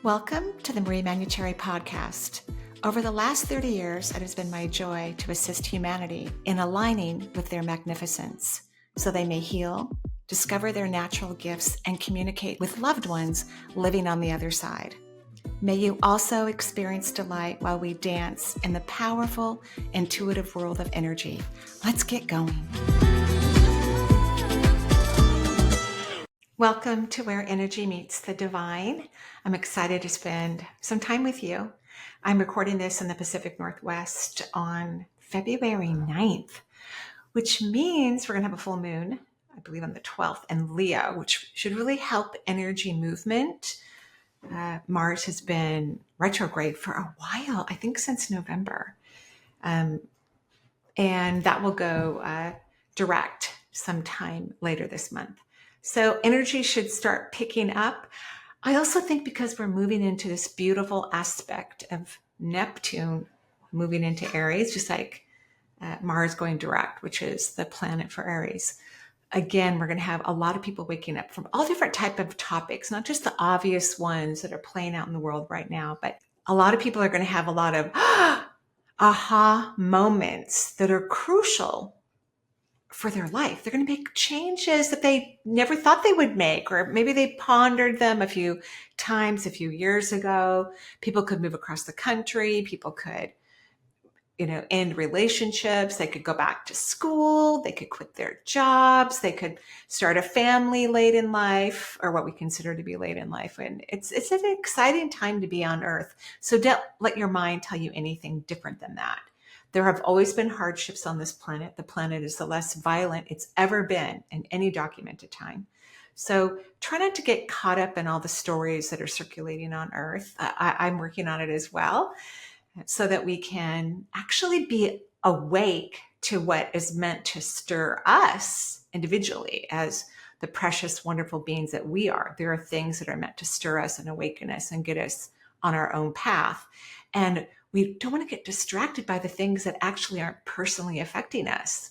Welcome to the Manuchehri podcast. Over the last 30 years, it has been my joy to assist humanity in aligning with their magnificence so they may heal, discover their natural gifts, and communicate with loved ones living on the other side. May you also experience delight while we dance in the powerful, intuitive world of energy. Let's get going. Welcome to Where Energy Meets the Divine. I'm excited to spend some time with you. I'm recording this in the Pacific Northwest on February 9th, which means we're going to have a full moon, I believe on the 12th, in Leo, which should really help energy movement. Mars has been retrograde for a while, I think since November. And that will go direct sometime later this month. So energy should start picking up. I also think because we're moving into this beautiful aspect of Neptune moving into Aries, just like Mars going direct, which is the planet for Aries. Again, we're going to have a lot of people waking up from all different type of topics, not just the obvious ones that are playing out in the world right now, but a lot of people are going to have a lot of aha moments that are crucial for their life. They're going to make changes that they never thought they would make, or maybe they pondered them a few times a few years ago. People could move across the country. People could, end relationships. They could go back to school. They could quit their jobs. They could start a family late in life, or what we consider to be late in life. And it's an exciting time to be on Earth. So don't let your mind tell you anything different than that. There have always been hardships on this planet. The planet is the less violent it's ever been in any documented time. So try not to get caught up in all the stories that are circulating on Earth. I'm working on it as well, so that we can actually be awake to what is meant to stir us individually as the precious, wonderful beings that we are. There are things that are meant to stir us and awaken us and get us on our own path. And we don't want to get distracted by the things that actually aren't personally affecting us.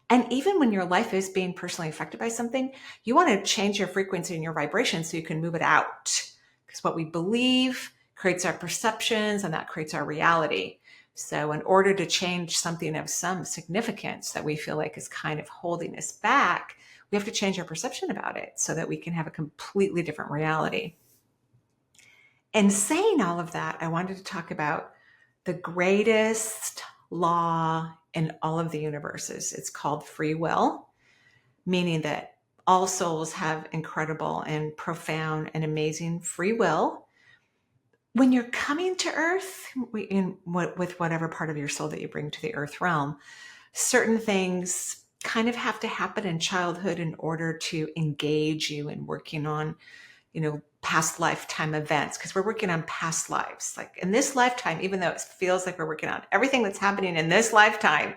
And even when your life is being personally affected by something, you want to change your frequency and your vibration so you can move it out. Because what we believe creates our perceptions, and that creates our reality. So in order to change something of some significance that we feel like is kind of holding us back, we have to change our perception about it so that we can have a completely different reality. In saying all of that, I wanted to talk about the greatest law in all of the universes. It's called free will, meaning that all souls have incredible and profound and amazing free will. When you're coming to Earth, with whatever part of your soul that you bring to the Earth realm, certain things kind of have to happen in childhood in order to engage you in working on, past lifetime events, because we're working on past lives. Like in this lifetime, even though it feels like we're working on everything that's happening in this lifetime,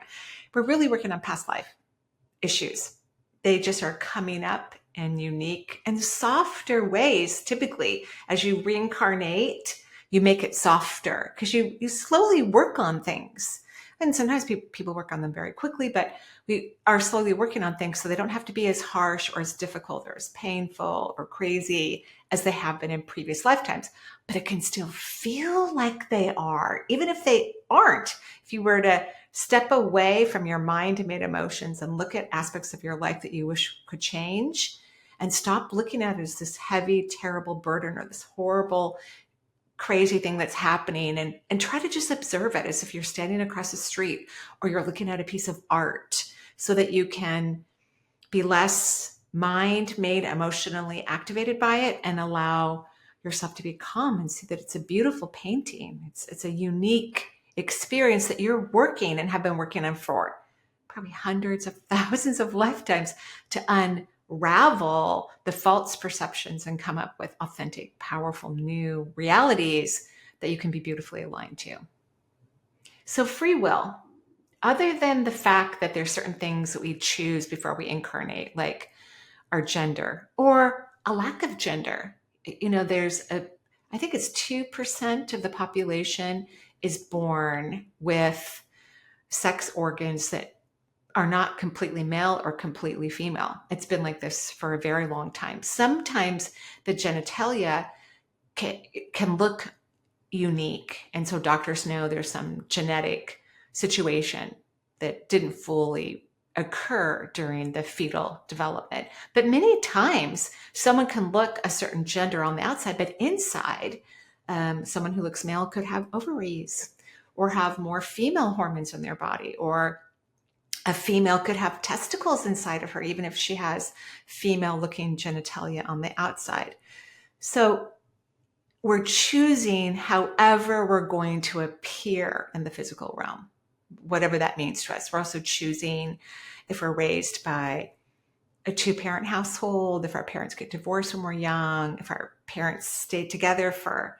we're really working on past life issues. They just are coming up in unique and softer ways. Typically, as you reincarnate, you make it softer because you slowly work on things. And sometimes people work on them very quickly, but we are slowly working on things so they don't have to be as harsh or as difficult or as painful or crazy as they have been in previous lifetimes. But it can still feel like they are, even if they aren't. If you were to step away from your mind-made emotions and look at aspects of your life that you wish could change, and stop looking at it as this heavy, terrible burden or this horrible, crazy thing that's happening, and try to just observe it as if you're standing across the street or you're looking at a piece of art, so that you can be less mind-made, emotionally activated by it, and allow yourself to be calm and see that it's a beautiful painting. It's a unique experience that you're working and have been working on for probably hundreds of thousands of lifetimes to unravel the false perceptions and come up with authentic, powerful, new realities that you can be beautifully aligned to. So free will, other than the fact that there's certain things that we choose before we incarnate, like our gender or a lack of gender, I think it's 2% of the population is born with sex organs that are not completely male or completely female. It's been like this for a very long time. Sometimes the genitalia can look unique. And so doctors know there's some genetic situation that didn't fully occur during the fetal development. But many times someone can look a certain gender on the outside, but inside, someone who looks male could have ovaries or have more female hormones in their body, or a female could have testicles inside of her, even if she has female looking genitalia on the outside. So we're choosing however we're going to appear in the physical realm, whatever that means to us. We're also choosing if we're raised by a two-parent household, if our parents get divorced when we're young, if our parents stayed together for,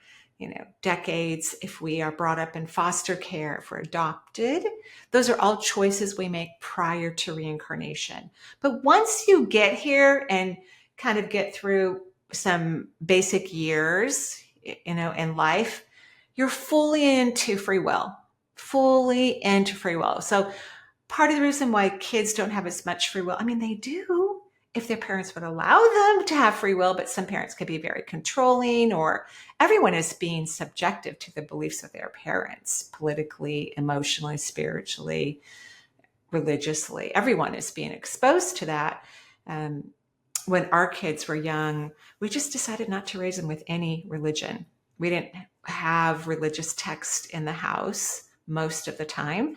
decades, if we are brought up in foster care, if we're adopted. Those are all choices we make prior to reincarnation. But once you get here and kind of get through some basic years, in life, you're fully into free will, So part of the reason why kids don't have as much free will, they do if their parents would allow them to have free will, but some parents could be very controlling, or everyone is being subjective to the beliefs of their parents, politically, emotionally, spiritually, religiously. Everyone is being exposed to that. When our kids were young, we just decided not to raise them with any religion. We didn't have religious text in the house most of the time.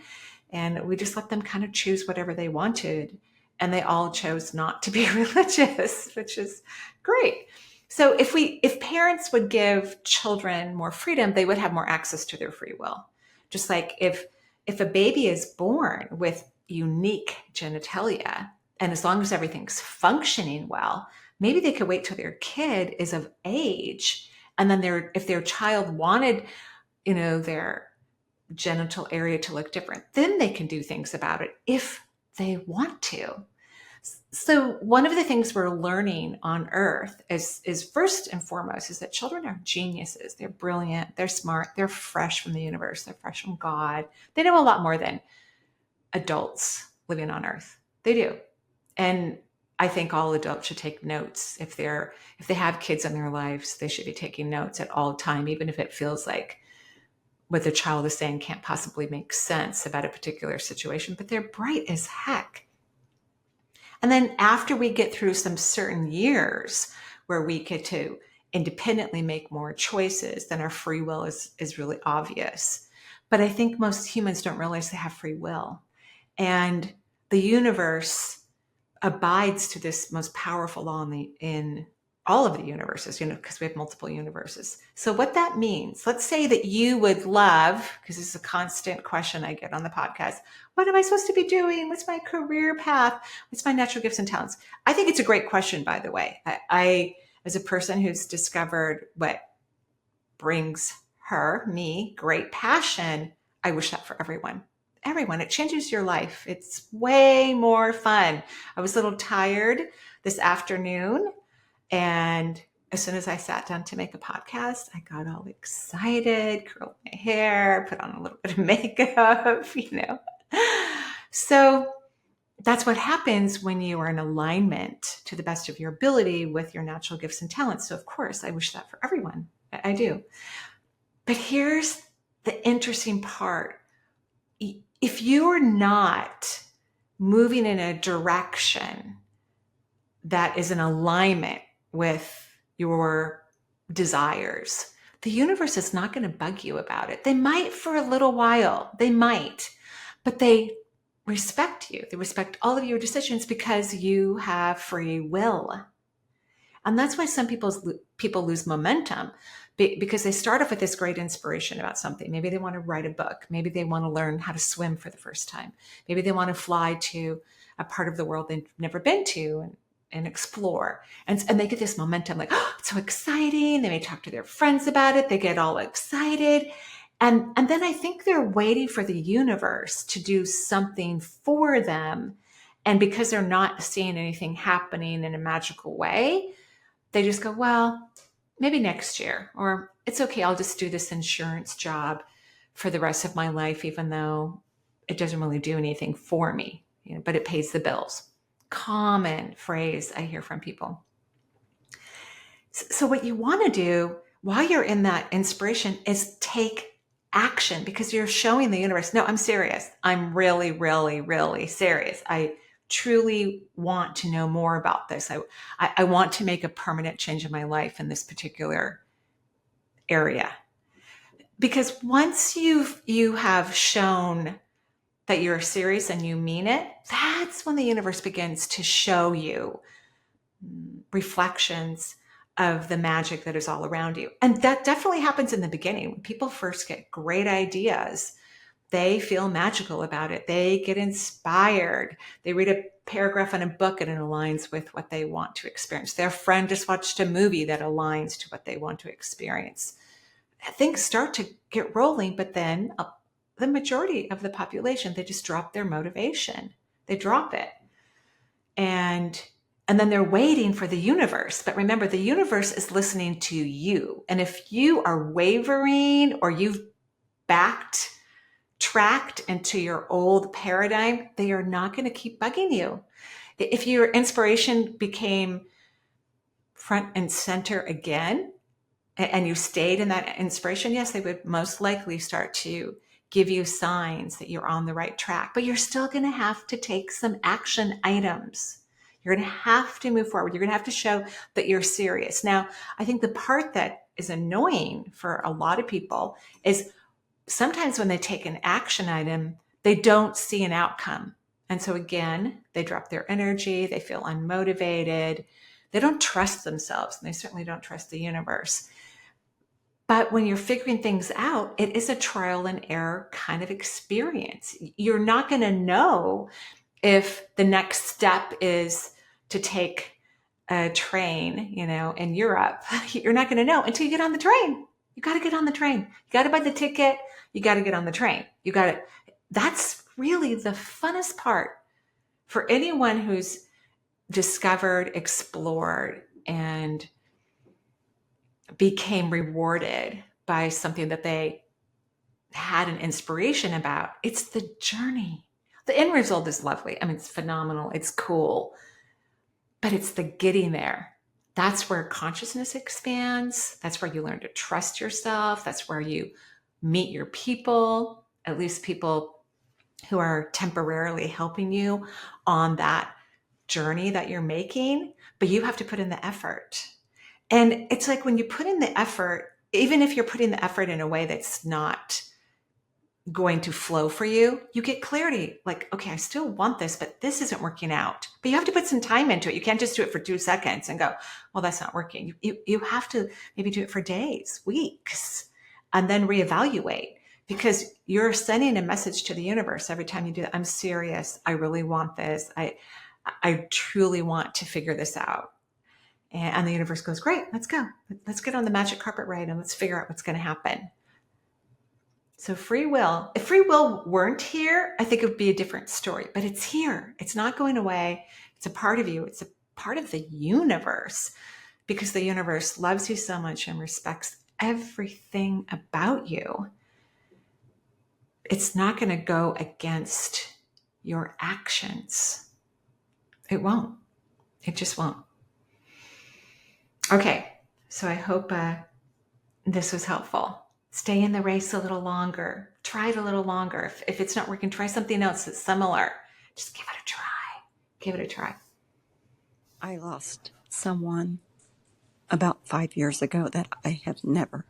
And we just let them kind of choose whatever they wanted. And they all chose not to be religious, which is great. So if parents would give children more freedom, they would have more access to their free will. Just like if a baby is born with unique genitalia, and as long as everything's functioning well, maybe they could wait till their kid is of age. And then if their child wanted, their genital area to look different, then they can do things about it if they want to. So one of the things we're learning on Earth is first and foremost is that children are geniuses. They're brilliant. They're smart. They're fresh from the universe. They're fresh from God. They know a lot more than adults living on Earth. They do. And I think all adults should take notes. If they have kids in their lives, they should be taking notes at all time, even if it feels like what the child is saying can't possibly make sense about a particular situation, but they're bright as heck. And then after we get through some certain years where we get to independently make more choices, then our free will is really obvious. But I think most humans don't realize they have free will. And the universe abides to this most powerful law in all of the universes, because we have multiple universes. So what that means, let's say that you would love, because this is a constant question I get on the podcast, what am I supposed to be doing? What's my career path? What's my natural gifts and talents? I think it's a great question, by the way. I as a person who's discovered what brings me great passion, I wish that for everyone. It changes your life. It's way more fun. I was a little tired this afternoon, and as soon as I sat down to make a podcast, I got all excited, curled my hair, put on a little bit of makeup, So that's what happens when you are in alignment to the best of your ability with your natural gifts and talents. So of course, I wish that for everyone. I do. But here's the interesting part. If you're not moving in a direction that is in alignment with your desires, the universe is not going to bug you about it. They might for a little while, but they respect you. They respect all of your decisions because you have free will. And that's why some people lose momentum, because they start off with this great inspiration about something. Maybe they want to write a book. Maybe they want to learn how to swim for the first time. Maybe they want to fly to a part of the world they've never been to and explore. And they get this momentum, like, oh, it's so exciting. They may talk to their friends about it. They get all excited. And then I think they're waiting for the universe to do something for them. And because they're not seeing anything happening in a magical way, they just go, well, maybe next year, or it's okay, I'll just do this insurance job for the rest of my life, even though it doesn't really do anything for me, but it pays the bills. Common phrase I hear from people. So what you want to do while you're in that inspiration is take action, because you're showing the universe, no, I'm serious. I'm really, really, really serious. I truly want to know more about this. I want to make a permanent change in my life in this particular area. Because once you have shown that you're serious and you mean it, that's when the universe begins to show you reflections of the magic that is all around you. And that definitely happens in the beginning. When people first get great ideas, they feel magical about it. They get inspired. They read a paragraph in a book and it aligns with what they want to experience. Their friend just watched a movie that aligns to what they want to experience. Things start to get rolling, but then the majority of the population, they just drop their motivation. They drop it. And then they're waiting for the universe. But remember, the universe is listening to you. And if you are wavering or you've backtracked into your old paradigm, they are not going to keep bugging you. If your inspiration became front and center again, and you stayed in that inspiration, yes, they would most likely start to give you signs that you're on the right track. But you're still going to have to take some action items. You're going to have to move forward. You're going to have to show that you're serious. Now, I think the part that is annoying for a lot of people is sometimes when they take an action item, they don't see an outcome. And so again, they drop their energy, they feel unmotivated, they don't trust themselves, and they certainly don't trust the universe. But when you're figuring things out, it is a trial and error kind of experience. You're not going to know if the next step is to take a train, in Europe. You're not going to know until you get on the train. You got to get on the train. You got to buy the ticket. You got to get on the train. That's really the funnest part for anyone who's discovered, explored, and became rewarded by something that they had an inspiration about. It's the journey. The end result is lovely. I mean, it's phenomenal. It's cool. But it's the getting there. That's where consciousness expands. That's where you learn to trust yourself. That's where you meet your people, at least people who are temporarily helping you on that journey that you're making. But you have to put in the effort. And it's like when you put in the effort, even if you're putting the effort in a way that's not going to flow for you, you get clarity. Like, okay, I still want this, but this isn't working out. But you have to put some time into it. You can't just do it for 2 seconds and go, well, that's not working. You have to maybe do it for days, weeks, and then reevaluate, because you're sending a message to the universe every time you do that. I'm serious. I really want this. I truly want to figure this out. And the universe goes, great, let's go. Let's get on the magic carpet ride and let's figure out what's going to happen. So free will, if free will weren't here, I think it would be a different story, but it's here. It's not going away. It's a part of you. It's a part of the universe, because the universe loves you so much and respects everything about you. It's not going to go against your actions. It won't. It just won't. Okay, so I hope this was helpful. Stay in the race a little longer. Try it a little longer. If it's not working, try something else that's similar. Just give it a try. Give it a try. I lost someone about 5 years ago that I have never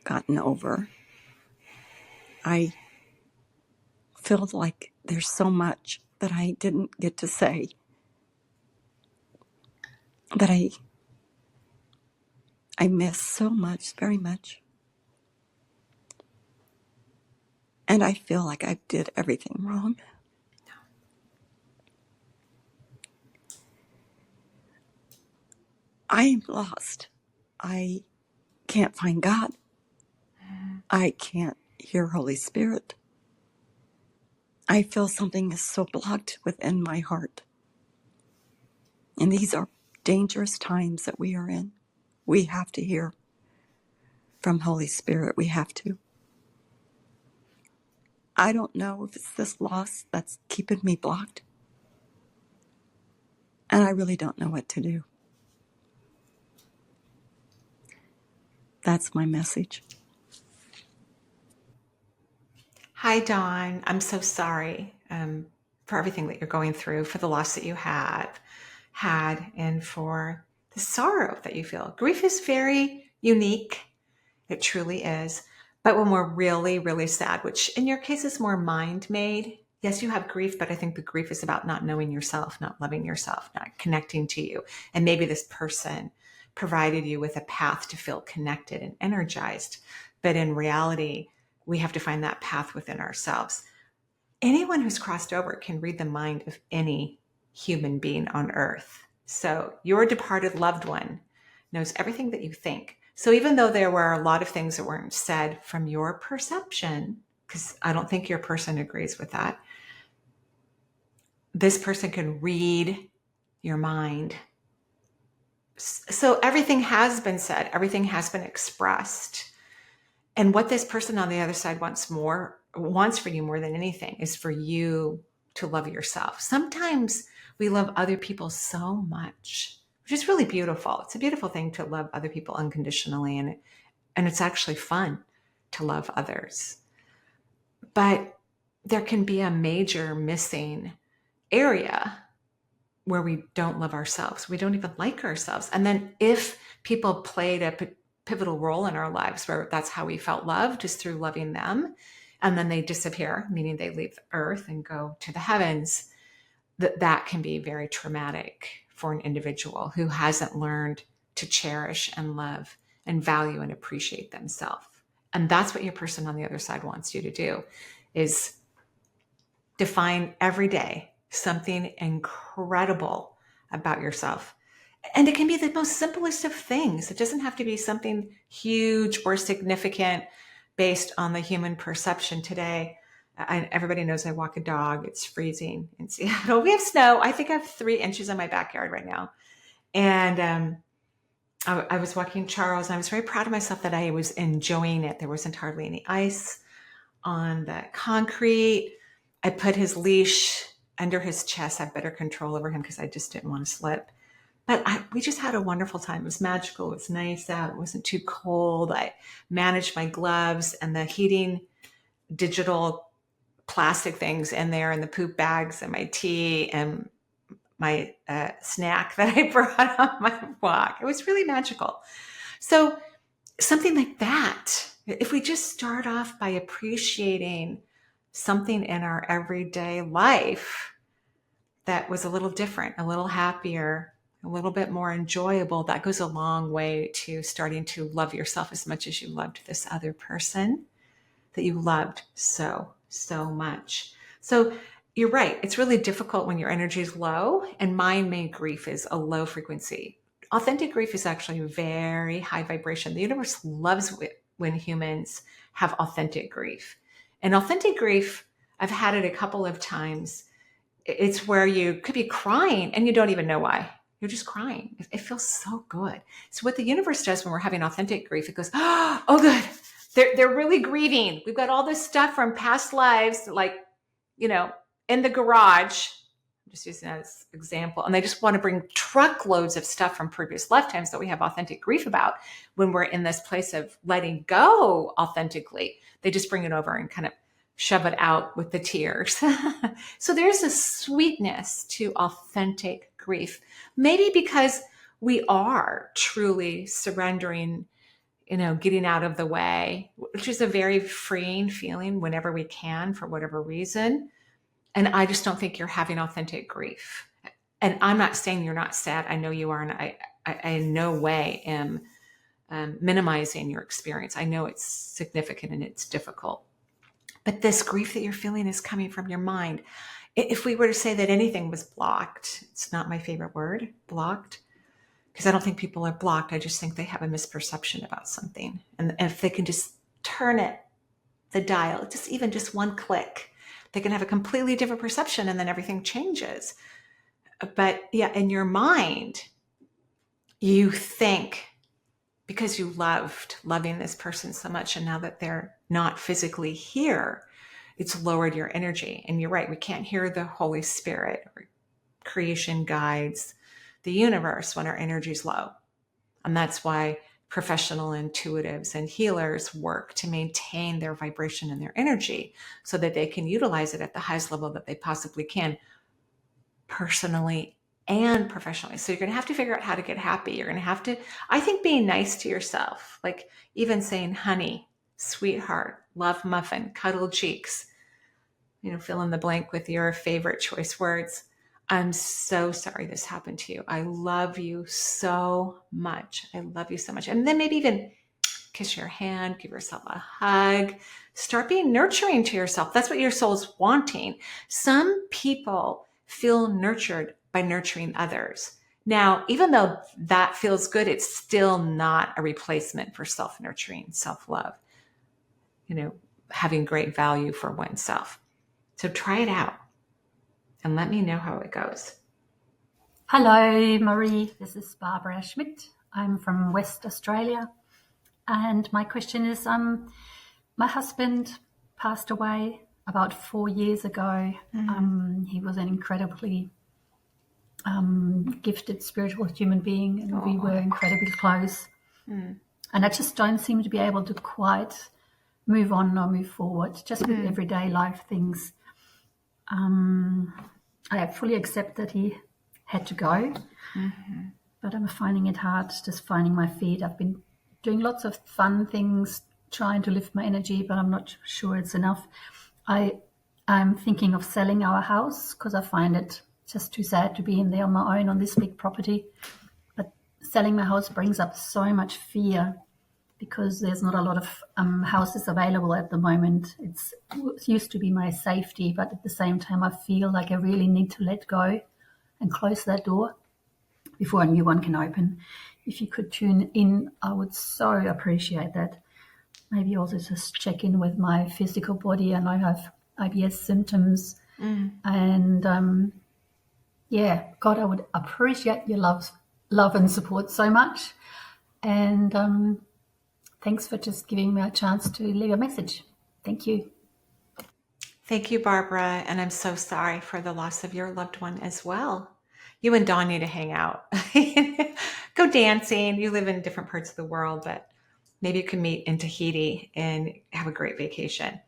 gotten over. I feel like there's so much that I didn't get to say, that I miss so much, very much. And I feel like I did everything wrong. I am lost. I can't find God. I can't hear Holy Spirit. I feel something is so blocked within my heart. And these are dangerous times that we are in. We have to hear from Holy Spirit. We have to. I don't know if it's this loss that's keeping me blocked. And I really don't know what to do. That's my message. Hi, Dawn. I'm so sorry for everything that you're going through, for the loss that you had, and for the sorrow that you feel. Grief is very unique. It truly is. But when we're really, really sad, which in your case is more mind made, yes, you have grief, but I think the grief is about not knowing yourself, not loving yourself, not connecting to you. And maybe this person provided you with a path to feel connected and energized. But in reality, we have to find that path within ourselves. Anyone who's crossed over can read the mind of any human being on earth. So your departed loved one knows everything that you think. So even though there were a lot of things that weren't said from your perception, because I don't think your person agrees with that, this person can read your mind. So everything has been said, everything has been expressed. And what this person on the other side wants for you more than anything is for you to love yourself. Sometimes we love other people so much, which is really beautiful. It's a beautiful thing to love other people unconditionally, and it's actually fun to love others. But there can be a major missing area where we don't love ourselves. We don't even like ourselves. And then if people played a pivotal role in our lives where that's how we felt loved, is through loving them, and then they disappear, meaning they leave Earth and go to the heavens, that can be very traumatic for an individual who hasn't learned to cherish and love and value and appreciate themselves. And that's what your person on the other side wants you to do, is define every day something incredible about yourself. And it can be the most simplest of things. It doesn't have to be something huge or significant based on the human perception today. Everybody knows I walk a dog. It's freezing in Seattle. We have snow. I think I have 3 inches in my backyard right now. And I was walking Charles, and I was very proud of myself that I was enjoying it. There wasn't hardly any ice on the concrete. I put his leash under his chest. I have better control over him because I just didn't want to slip. But we just had a wonderful time. It was magical. It was nice out. It wasn't too cold. I managed my gloves and the heating digital plastic things in there, and the poop bags and my tea and my snack that I brought on my walk. It was really magical. So something like that, if we just start off by appreciating something in our everyday life that was a little different, a little happier, a little bit more enjoyable, that goes a long way to starting to love yourself as much as you loved this other person that you loved so, so much. So you're right. It's really difficult when your energy is low, and mind-made grief is a low frequency. Authentic grief is actually very high vibration. The universe loves when humans have authentic grief. And authentic grief, I've had it a couple of times. It's where you could be crying and you don't even know why. You're just crying. It feels so good. So what the universe does when we're having authentic grief, it goes, oh, good. They're really grieving. We've got all this stuff from past lives, like, in the garage. I'm just using that as an example. And they just want to bring truckloads of stuff from previous lifetimes that we have authentic grief about. When we're in this place of letting go authentically, they just bring it over and kind of shove it out with the tears. So there's a sweetness to authentic grief, maybe because we are truly surrendering, getting out of the way, which is a very freeing feeling whenever we can, for whatever reason. And I just don't think you're having authentic grief. And I'm not saying you're not sad. I know you are. And I in no way am minimizing your experience. I know it's significant and it's difficult. But this grief that you're feeling is coming from your mind. If we were to say that anything was blocked, it's not my favorite word, blocked, because I don't think people are blocked. I just think they have a misperception about something. And if they can just turn it, the dial, just one click, they can have a completely different perception, and then everything changes. But yeah, in your mind, you think, because you loving this person so much, and now that they're not physically here, it's lowered your energy. And you're right, we can't hear the Holy Spirit or creation guides, the universe, when our energy is low. And that's why professional intuitives and healers work to maintain their vibration and their energy so that they can utilize it at the highest level that they possibly can, personally and professionally. So you're going to have to figure out how to get happy. You're going to have to, I think, being nice to yourself, like even saying honey, sweetheart, love muffin, cuddle cheeks, fill in the blank with your favorite choice words. I'm so sorry this happened to you. I love you so much. I love you so much. And then maybe even kiss your hand, give yourself a hug, start being nurturing to yourself. That's what your soul's wanting. Some people feel nurtured by nurturing others. Now, even though that feels good, it's still not a replacement for self-nurturing, self-love, having great value for oneself. So try it out and let me know how it goes. Hello, Marie. This is Barbara Schmidt. I'm from West Australia. And my question is, my husband passed away about 4 years ago. He was an incredibly gifted spiritual human being, and we were incredibly close. And I just don't seem to be able to quite move on or move forward, just with everyday life things. I fully accept that he had to go, but I'm finding it hard just finding my feet. I've been doing lots of fun things, trying to lift my energy, but I'm not sure it's enough. I'm thinking of selling our house because I find it just too sad to be in there on my own on this big property. But selling my house brings up so much fear because there's not a lot of houses available at the moment. It used to be my safety, but at the same time, I feel like I really need to let go and close that door before a new one can open. If you could tune in, I would so appreciate that. Maybe also just check in with my physical body. I know I have IBS symptoms. And God, I would appreciate your love and support so much. And thanks for just giving me a chance to leave a message. Thank you. Thank you, Barbara. And I'm so sorry for the loss of your loved one as well. You and Dawn need to hang out. Go dancing. You live in different parts of the world, but maybe you can meet in Tahiti and have a great vacation.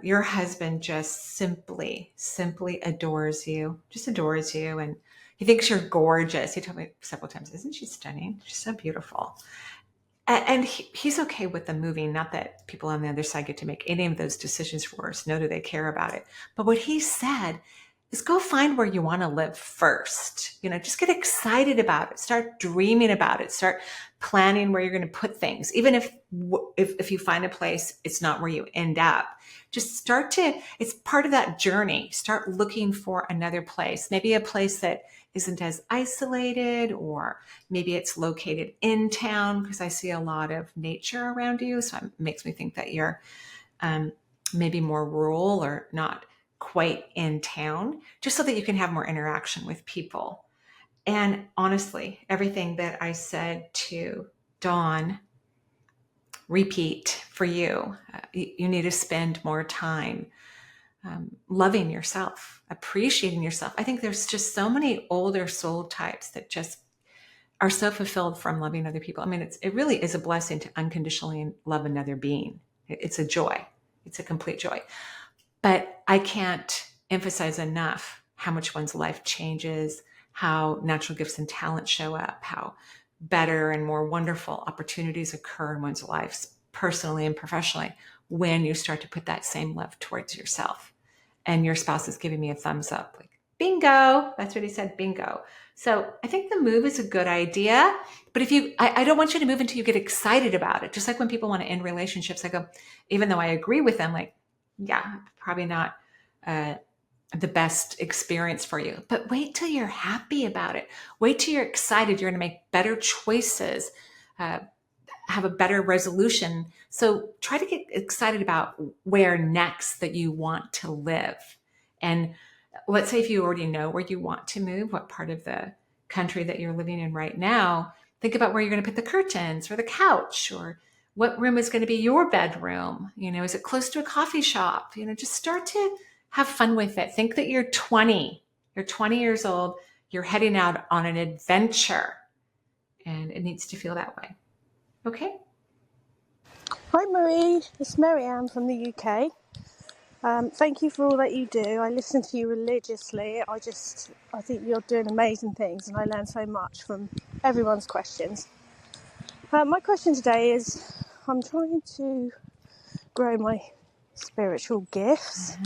Your husband just simply adores you, and he thinks you're gorgeous. He told me several times, isn't she stunning? She's so beautiful. And he's okay with them moving. Not that people on the other side get to make any of those decisions for us, nor do they care about it. But what he said is go find where you want to live first. Just get excited about it. Start dreaming about it. Start planning where you're going to put things. Even if you find a place, it's not where you end up. Just it's part of that journey. Start looking for another place. Maybe a place that isn't as isolated, or maybe it's located in town, because I see a lot of nature around you. So it makes me think that you're maybe more rural or not quite in town, just so that you can have more interaction with people. And honestly, everything that I said to Dawn, repeat for you. You need to spend more time loving yourself, appreciating yourself. I think there's just so many older soul types that just are so fulfilled from loving other people. I mean, it really is a blessing to unconditionally love another being. It's a joy. It's a complete joy. But I can't emphasize enough how much one's life changes, how natural gifts and talents show up, how better and more wonderful opportunities occur in one's lives, personally and professionally, when you start to put that same love towards yourself. And your spouse is giving me a thumbs up, like, bingo. That's what he said, bingo. So I think the move is a good idea. But I don't want you to move until you get excited about it. Just like when people want to end relationships, I go, even though I agree with them, like, yeah, probably not the best experience for you. But wait till you're happy about it. Wait till you're excited. You're going to make better choices, have a better resolution. So try to get excited about where next that you want to live. And let's say if you already know where you want to move, what part of the country that you're living in right now, think about where you're going to put the curtains or the couch, or what room is going to be your bedroom. Is it close to a coffee shop? Just start to have fun with it. Think that you're 20. You're 20 years old. You're heading out on an adventure, and it needs to feel that way. Okay. Hi Marie, it's Maryanne from the UK. Thank you for all that you do. I listen to you religiously. I think you're doing amazing things, and I learn so much from everyone's questions. My question today is, I'm trying to grow my spiritual gifts.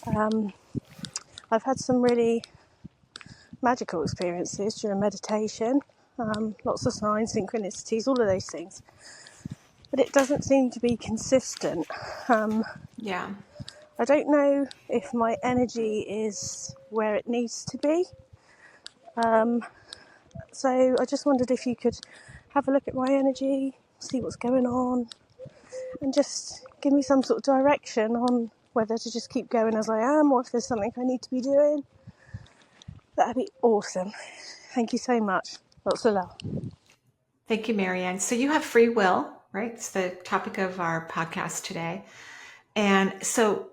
I've had some really magical experiences during meditation, lots of signs, synchronicities, all of those things. But it doesn't seem to be consistent. Yeah. I don't know if my energy is where it needs to be. So I just wondered if you could have a look at my energy, see what's going on, and just give me some sort of direction on whether to just keep going as I am or if there's something I need to be doing. That'd be awesome. Thank you so much. Lots of love. Thank you, Maryanne. So you have free will, right? It's the topic of our podcast today. And so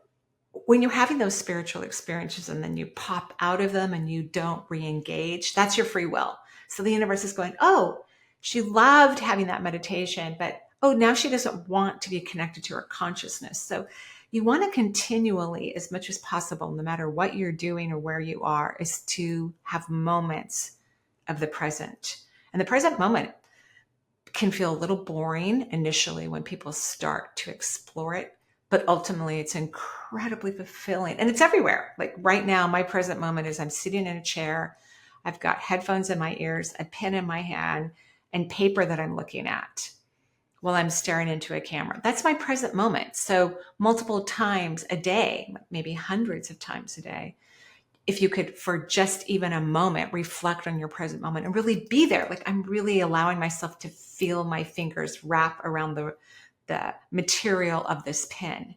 when you're having those spiritual experiences and then you pop out of them and you don't re-engage, that's your free will. So the universe is going, oh, she loved having that meditation, but oh, now she doesn't want to be connected to her consciousness. So you want to continually, as much as possible, no matter what you're doing or where you are, is to have moments of the present. And the present moment can feel a little boring initially when people start to explore it, but ultimately it's incredibly fulfilling and it's everywhere. Like right now, my present moment is I'm sitting in a chair. I've got headphones in my ears, a pen in my hand, and paper that I'm looking at while I'm staring into a camera. That's my present moment. So multiple times a day, maybe hundreds of times a day, if you could, for just even a moment, reflect on your present moment and really be there. Like I'm really allowing myself to feel my fingers wrap around the material of this pen.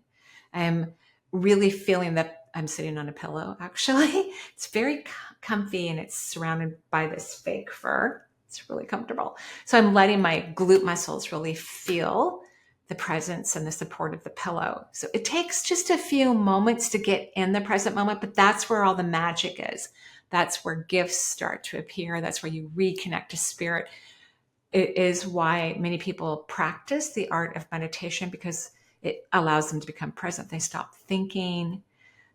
I'm really feeling that I'm sitting on a pillow, actually. It's very comfy and it's surrounded by this fake fur. It's really comfortable. So I'm letting my glute muscles really feel the presence and the support of the pillow. So it takes just a few moments to get in the present moment, but that's where all the magic is. That's where gifts start to appear. That's where you reconnect to spirit. It is why many people practice the art of meditation because it allows them to become present. They stop thinking.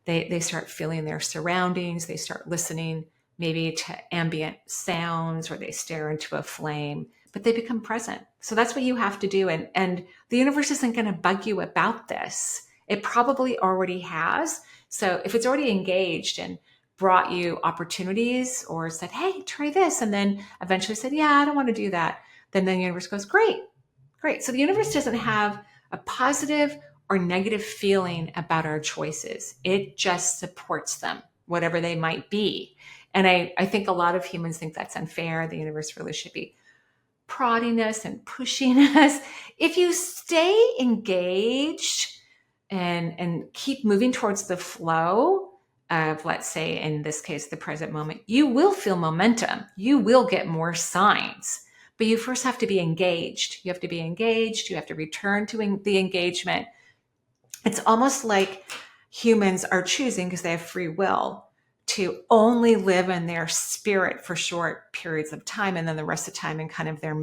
They start feeling their surroundings. They start listening maybe to ambient sounds or they stare into a flame, but they become present. So that's what you have to do. And the universe isn't going to bug you about this. It probably already has. So if it's already engaged and brought you opportunities or said, hey, try this, and then eventually said, yeah, I don't want to do that, then the universe goes, great, great. So the universe doesn't have a positive or negative feeling about our choices. It just supports them, whatever they might be. And I think a lot of humans think that's unfair. The universe really should be prodding us and pushing us. If you stay engaged and keep moving towards the flow of, let's say, in this case, the present moment, you will feel momentum. You will get more signs. But you first have to be engaged. You have to be engaged. You have to return to the engagement. It's almost like humans are choosing, because they have free will, to only live in their spirit for short periods of time, and then the rest of the time in kind of their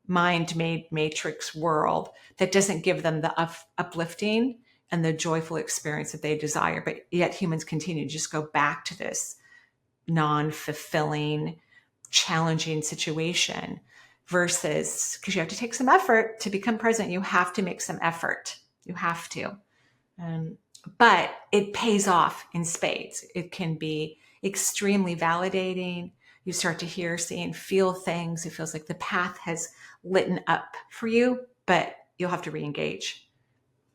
mind-made matrix world that doesn't give them the uplifting and the joyful experience that they desire. But yet humans continue to just go back to this non-fulfilling, challenging situation versus, because you have to take some effort to become present. You have to make some effort. You have to. But it pays off in spades. It can be extremely validating. You start to hear, see, and feel things. It feels like the path has lit up for you, but you'll have to re-engage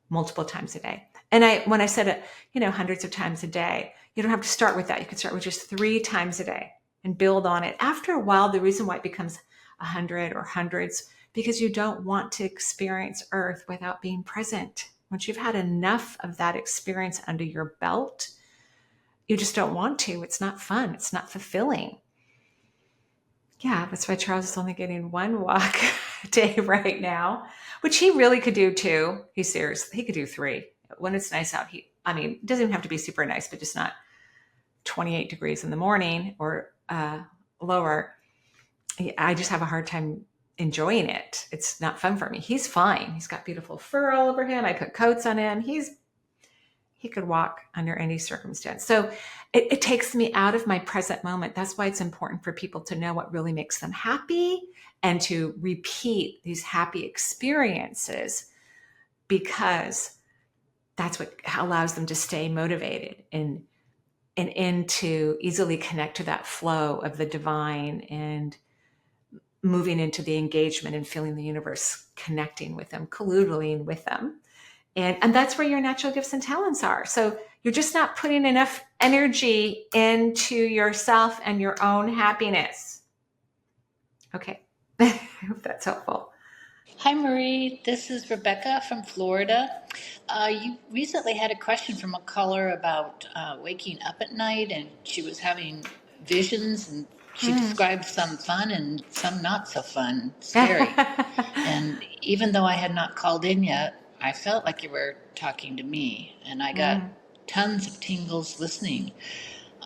multiple times a day. And when I said it, hundreds of times a day, you don't have to start with that. You can start with just 3 times a day and build on it. After a while, the reason why it becomes 100 or hundreds, because you don't want to experience Earth without being present. Once you've had enough of that experience under your belt, you just don't want to. It's not fun. It's not fulfilling. Yeah, that's why Charles is only getting 1 walk a day right now, which he really could do 2. He's serious. He could do 3. When it's nice out, it doesn't even have to be super nice, but just not 28 degrees in the morning or lower. I just have a hard time enjoying it. It's not fun for me. He's fine. He's got beautiful fur all over him. I put coats on him. He could walk under any circumstance. So it takes me out of my present moment. That's why it's important for people to know what really makes them happy and to repeat these happy experiences, because that's what allows them to stay motivated and to easily connect to that flow of the divine and moving into the engagement and feeling the universe connecting with them, colluding with them. And that's where your natural gifts and talents are. So you're just not putting enough energy into yourself and your own happiness. Okay. I hope that's helpful. Hi, Marie. This is Rebecca from Florida. You recently had a question from a caller about waking up at night, and she was having visions, and she described some fun and some not so fun, scary. And even though I had not called in yet, I felt like you were talking to me, and I got tons of tingles listening.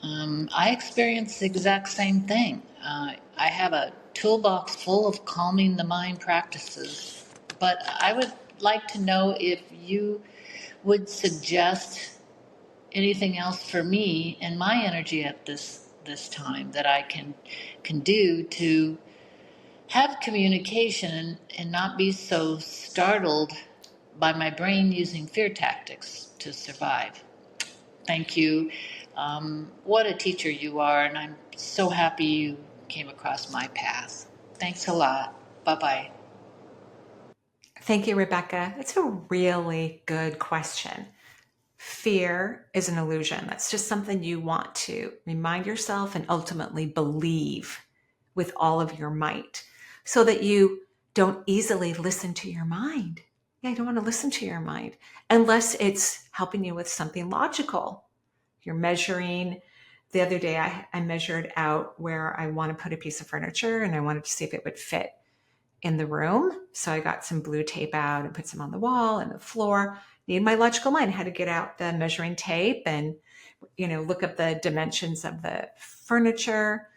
I experienced the exact same thing. I have a toolbox full of calming the mind practices, but I would like to know if you would suggest anything else for me and my energy at this time that I can do to have communication and not be so startled by my brain using fear tactics to survive. Thank you. What a teacher you are, and I'm so happy you came across my path. Thanks a lot. Bye-bye. Thank you, Rebecca. It's a really good question. Fear is an illusion. That's just something you want to remind yourself and ultimately believe with all of your might, so that you don't easily listen to your mind. Yeah, I don't want to listen to your mind unless it's helping you with something logical. You're measuring. The other day, I measured out where I want to put a piece of furniture, and I wanted to see if it would fit in the room. So I got some blue tape out and put some on the wall and the floor. Need my logical mind. I had to get out the measuring tape and, look up the dimensions of the furniture.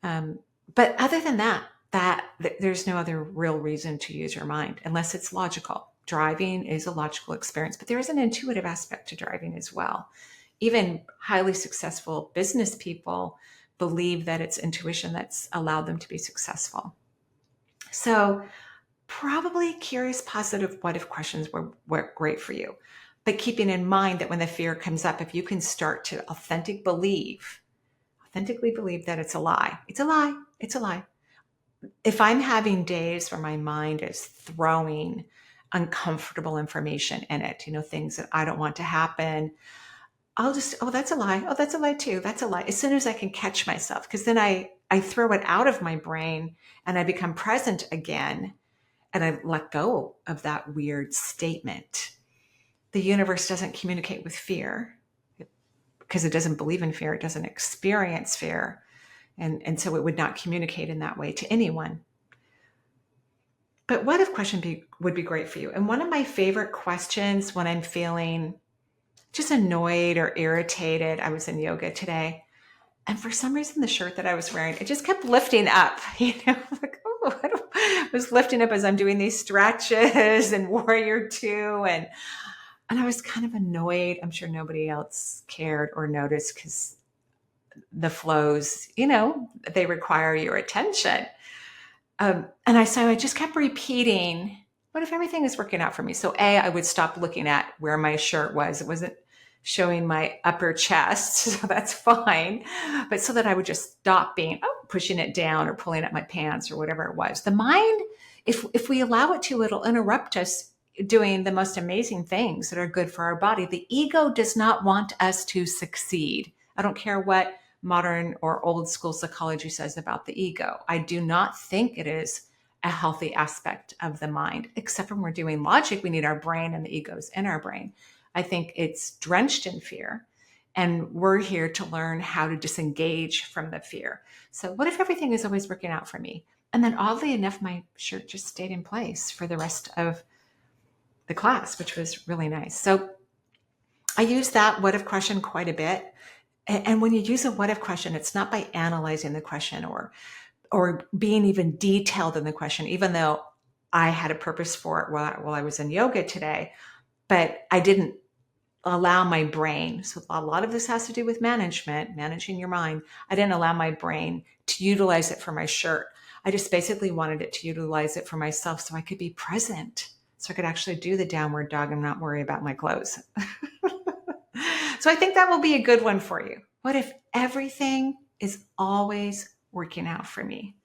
But other than that, there's no other real reason to use your mind unless it's logical. Driving is a logical experience, but there is an intuitive aspect to driving as well. Even highly successful business people believe that it's intuition that's allowed them to be successful. So probably curious, positive, what if questions were great for you. But keeping in mind that when the fear comes up, if you can start to authentically believe that it's a lie. It's a lie. It's a lie. If I'm having days where my mind is throwing uncomfortable information in it, things that I don't want to happen, I'll just, that's a lie. Oh, that's a lie too. That's a lie. As soon as I can catch myself, because then I throw it out of my brain and I become present again, and I let go of that weird statement. The universe doesn't communicate with fear because it doesn't believe in fear. It doesn't experience fear. And so it would not communicate in that way to anyone. But what if question would be great for you? And one of my favorite questions when I'm feeling just annoyed or irritated, I was in yoga today, and for some reason the shirt that I was wearing, it just kept lifting up, like, I was lifting up as I'm doing these stretches and warrior two. And I was kind of annoyed. I'm sure nobody else cared or noticed because the flows, they require your attention. And I just kept repeating, what if everything is working out for me? So I would stop looking at where my shirt was. It wasn't showing my upper chest, so that's fine. But so that I would just stop pushing it down or pulling up my pants or whatever it was. The mind, if we allow it to, it'll interrupt us doing the most amazing things that are good for our body. The ego does not want us to succeed. I don't care what modern or old school psychology says about the ego. I do not think it is a healthy aspect of the mind, except when we're doing logic. We need our brain, and the ego's in our brain. I think it's drenched in fear, and we're here to learn how to disengage from the fear. So what if everything is always working out for me? And then oddly enough, my shirt just stayed in place for the rest of the class, which was really nice. So I use that what if question quite a bit. And when you use a what if question, it's not by analyzing the question or or being even detailed in the question, even though I had a purpose for it while I was in yoga today, but I didn't allow my brain. So a lot of this has to do with managing your mind. I didn't allow my brain to utilize it for my shirt. I just basically wanted it to utilize it for myself so I could be present, so I could actually do the downward dog and not worry about my clothes. So I think that will be a good one for you. What if everything is always working out for me?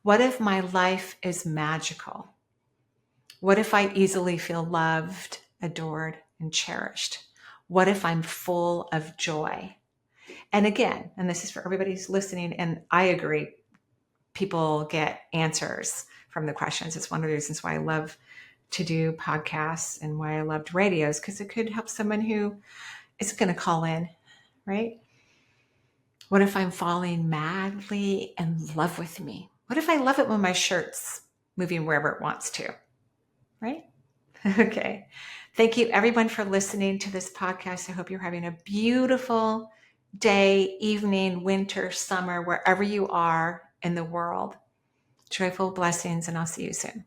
What if my life is magical? What if I easily feel loved, adored, and cherished? What if I'm full of joy? And again, and this is for everybody who's listening, and I agree, people get answers from the questions. It's one of the reasons why I love to do podcasts and why I loved radios, because it could help someone who is going to call in, right? What if I'm falling madly in love with me? What if I love it when my shirt's moving wherever it wants to, right? Okay. Thank you, everyone, for listening to this podcast. I hope you're having a beautiful day, evening, winter, summer, wherever you are in the world. Joyful blessings, and I'll see you soon.